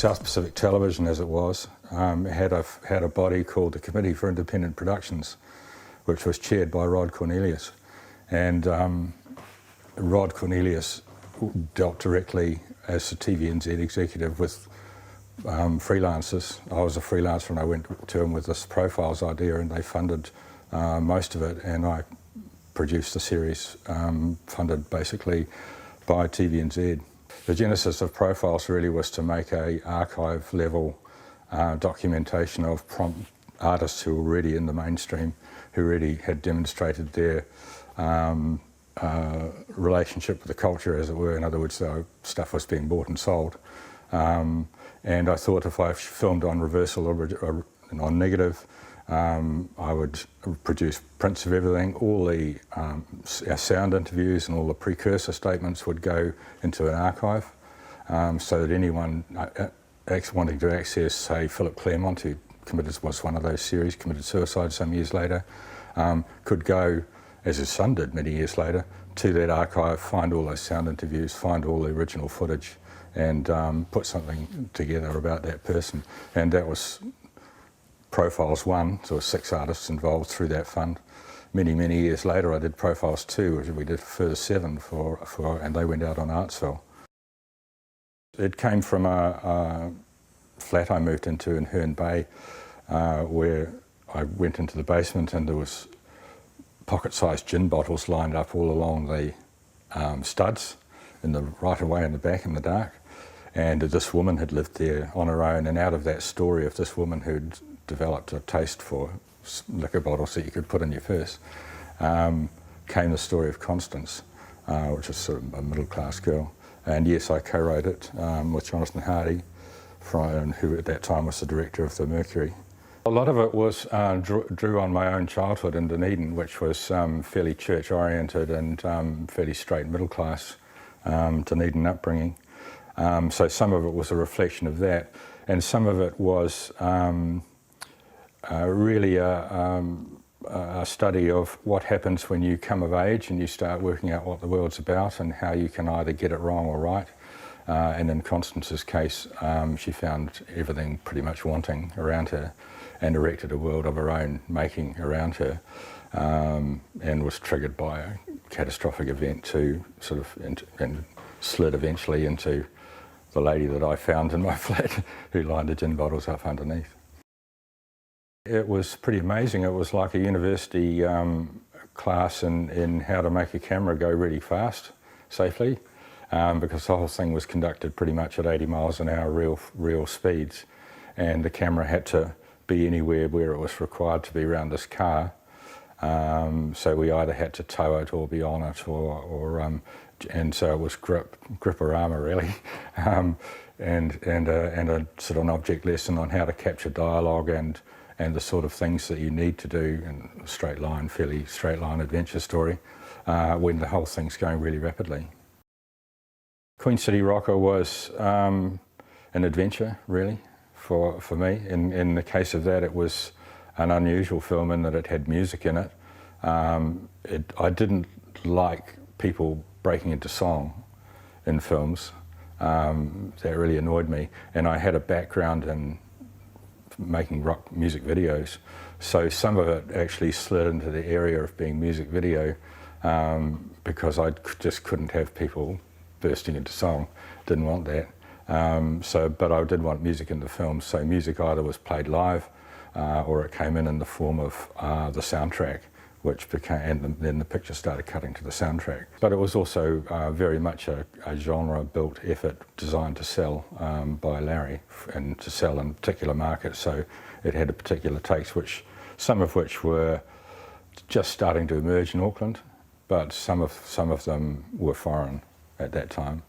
South Pacific Television, as it was, had a body called the Committee for Independent Productions, which was chaired by Rod Cornelius. And Rod Cornelius dealt directly as the TVNZ executive with freelancers. I was a freelancer and I went to him with this Profiles idea, and they funded most of it, and I produced the series funded basically by TVNZ. The genesis of Profiles really was to make a archive level documentation of artists who were already in the mainstream, who really had demonstrated their relationship with the culture, as it were. In other words, their stuff was being bought and sold. And I thought if I filmed on reversal or on negative, I would produce prints of everything. All the our sound interviews and all the precursor statements would go into an archive, so that anyone wanting to access, say, Philip Claremont, who was one of those series, committed suicide some years later, could go, as his son did many years later, to that archive, find all those sound interviews, find all the original footage, and put something together about that person. And that was Profiles 1, so 6 artists involved through that fund. Many, many years later I did Profiles 2, which we did a further 7 and they went out on Artsville. It came from a flat I moved into in Herne Bay, where I went into the basement and there was pocket-sized gin bottles lined up all along the studs, in the right away in the back in the dark. And this woman had lived there on her own, and out of that story of this woman who'd developed a taste for liquor bottles that you could put in your purse, came the story of Constance, which is sort of a middle-class girl. And yes, I co-wrote it with Jonathan Hardy, who at that time was the director of the Mercury. A lot of it was drew on my own childhood in Dunedin, which was fairly church-oriented and fairly straight middle-class Dunedin upbringing. So some of it was a reflection of that, and some of it was really a study of what happens when you come of age and you start working out what the world's about and how you can either get it wrong or right. And in Constance's case, she found everything pretty much wanting around her and erected a world of her own making around her, and was triggered by a catastrophic event to sort of, and slid eventually into the lady that I found in my flat who lined the gin bottles up underneath. It was pretty amazing. It was like a university class in how to make a camera go really fast, safely, because the whole thing was conducted pretty much at 80 miles an hour, real speeds, and the camera had to be anywhere where it was required to be around this car. So we either had to tow it or be on it, and so it was grip-o-rama really, and a sort of an object lesson on how to capture dialogue and the sort of things that you need to do in a fairly straight line adventure story when the whole thing's going really rapidly. Queen City Rocker was an adventure really for me. In the case of that, it was an unusual film in that it had music in it. I didn't like people breaking into song in films. That really annoyed me, and I had a background in making rock music videos, so some of it actually slid into the area of being music video, because I just couldn't have people bursting into song. Didn't want that. But I did want music in the film, so music either was played live or it came in the form of the soundtrack, which became, and then the picture started cutting to the soundtrack. But it was also very much a genre-built effort designed to sell by Larry, and to sell in particular markets. So it had a particular taste, some of which were just starting to emerge in Auckland, but some of them were foreign at that time.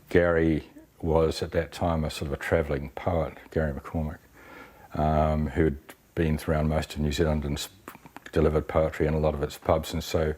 Gary was at that time a sort of a travelling poet, Gary McCormick, who'd been around most of New Zealand and delivered poetry in a lot of its pubs, and so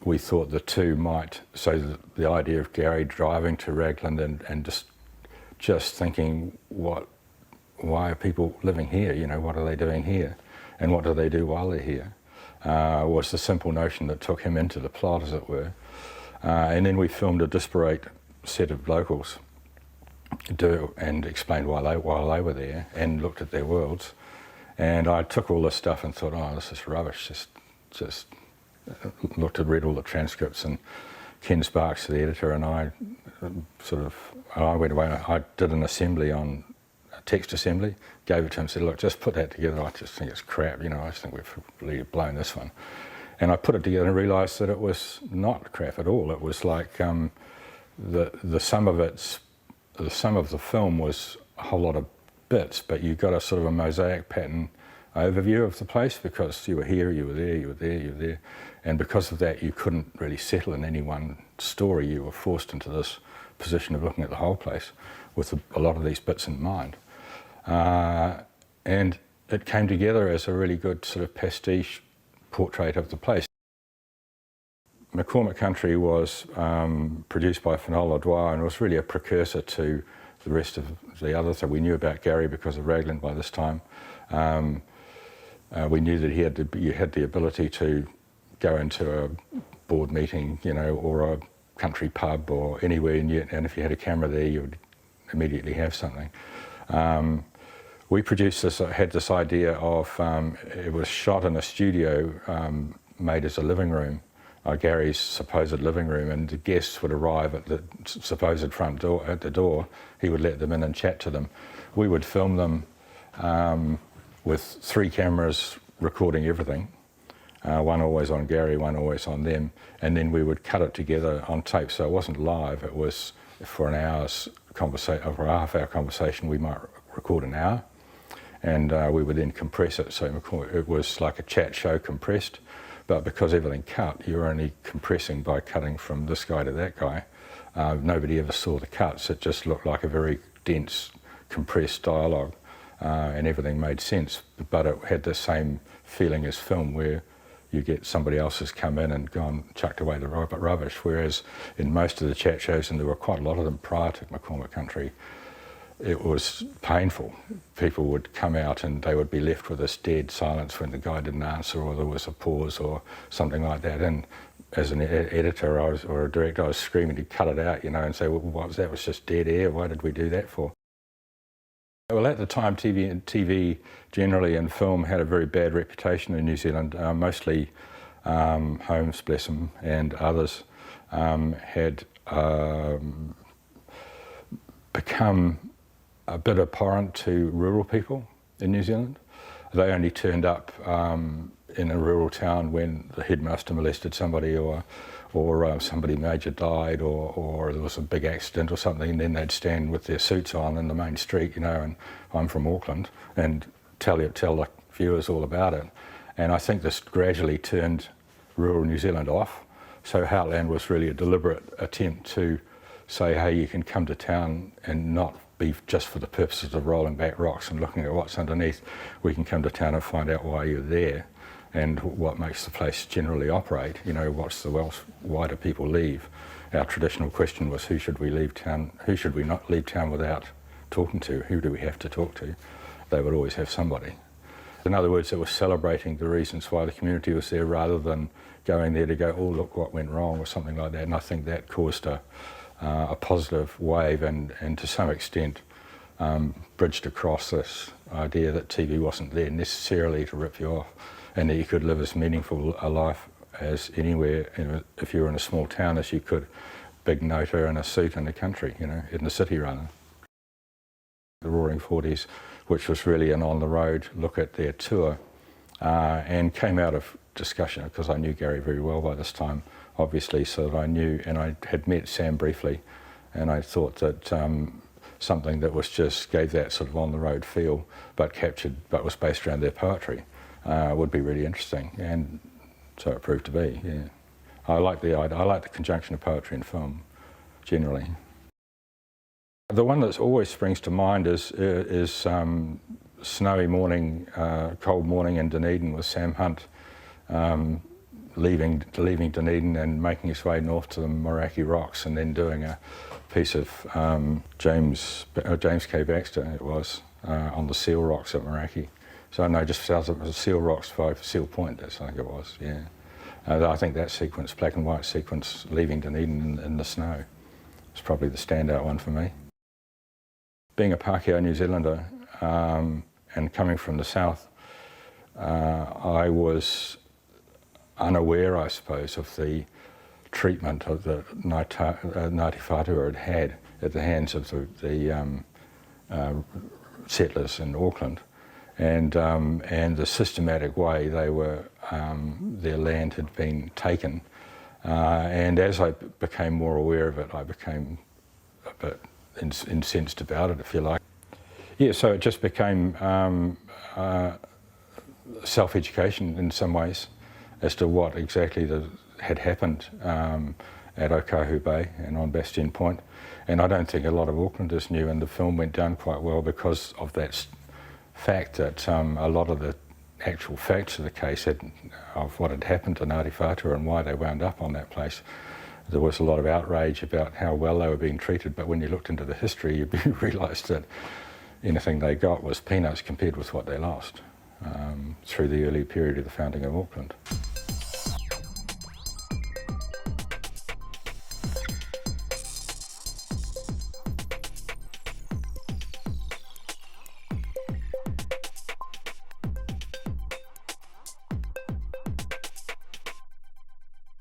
we thought the two might, so the idea of Gary driving to Raglan and just thinking, why are people living here, you know, what are they doing here, and what do they do while they're here, was the simple notion that took him into the plot, as it were. And then we filmed a disparate set of locals do and explained why they were there and looked at their worlds. And I took all this stuff and thought, oh, this is rubbish. Just read all the transcripts, and Ken Sparks, the editor, and I went away and I did an assembly on a text assembly, gave it to him, said, look, just put that together. I just think it's crap, I just think we've really blown this one. And I put it together and realised that it was not crap at all. It was like the sum of the film was a whole lot of bits, but you got a sort of a mosaic pattern overview of the place, because you were here, you were there, you were there, you were there, and because of that you couldn't really settle in any one story. You were forced into this position of looking at the whole place with a lot of these bits in mind. And it came together as a really good sort of pastiche portrait of the place. McCormick Country was produced by Finola Dwyer and was really a precursor to the rest of the others. So we knew about Gary because of Raglan by this time. We knew that you had the ability to go into a board meeting, or a country pub or anywhere, and if you had a camera there, you would immediately have something. We produced this, had this idea of, it was shot in a studio made as a living room, Gary's supposed living room, and the guests would arrive at the supposed front door. At the door, he would let them in and chat to them. We would film them with 3 cameras recording everything, one always on Gary, one always on them, and then we would cut it together on tape. So it wasn't live, it was for an hour's conversation, or a half-hour conversation, we might record an hour, and we would then compress it. So it was like a chat show compressed, but because everything cut, you're only compressing by cutting from this guy to that guy. Nobody ever saw the cuts. It just looked like a very dense, compressed dialogue, and everything made sense, but it had the same feeling as film, where you get somebody else has come in and gone, chucked away the rubbish, whereas in most of the chat shows, and there were quite a lot of them prior to McCormick Country, it was painful. People would come out and they would be left with this dead silence when the guy didn't answer, or there was a pause or something like that. And as an editor or a director, I was screaming to cut it out, and say, well, what was that? It was just dead air. Why did we do that for? Well, at the time, TV generally and film had a very bad reputation in New Zealand. Mostly Holmes, bless him, and others had become a bit abhorrent to rural people in New Zealand. They only turned up in a rural town when the headmaster molested somebody, or somebody major died, or there was a big accident or something, and then they'd stand with their suits on in the main street, and I'm from Auckland, and tell the viewers all about it. And I think this gradually turned rural New Zealand off. So Heartland was really a deliberate attempt to say, hey, you can come to town and not be just for the purposes of rolling back rocks and looking at what's underneath. We can come to town and find out why you're there, and what makes the place generally operate. Why do people leave? Our traditional question was, who should we not leave town without talking to? Who do we have to talk to? They would always have somebody. In other words, it was celebrating the reasons why the community was there, rather than going there to go, oh, look what went wrong, or something like that. And I think that caused a positive wave, and to some extent bridged across this idea that TV wasn't there necessarily to rip you off, and that you could live as meaningful a life as anywhere, if you were in a small town, as you could big noter in a suit in the country, in the city rather. The Roaring Forties, which was really an on-the-road look at their tour, and came out of discussion, because I knew Gary very well by this time, obviously, so that I knew, and I had met Sam briefly, and I thought that something that gave that sort of on-the-road feel, but was based around their poetry, would be really interesting, and so it proved to be. Yeah, I like the conjunction of poetry and film, generally. The one that always springs to mind is snowy morning, cold morning in Dunedin with Sam Hunt, leaving Dunedin and making his way north to the Morraki Rocks, and then doing a piece of James K. Baxter, it was, on the Seal Rocks at Morraki. So no, just south of Seal Rocks by Seal Point, I think it was, yeah. I think that sequence, black and white sequence, leaving Dunedin in the snow, is probably the standout one for me. being a Pākehā New Zealander and coming from the south, I was unaware, I suppose, of the treatment of the Ngāti Whātua had at the hands of the settlers in Auckland, and the systematic way they were their land had been taken. And as I became more aware of it, I became a bit incensed about it, if you like. Yeah, so it just became self-education in some ways as to what exactly had happened at Ōkahu Bay and on Bastion Point. And I don't think a lot of Aucklanders knew, and the film went down quite well because of that fact that a lot of the actual facts of the case of what had happened to Ngāti Whātua and why they wound up on that place. There was a lot of outrage about how well they were being treated, but when you looked into the history, you realised that anything they got was peanuts compared with what they lost through the early period of the founding of Auckland.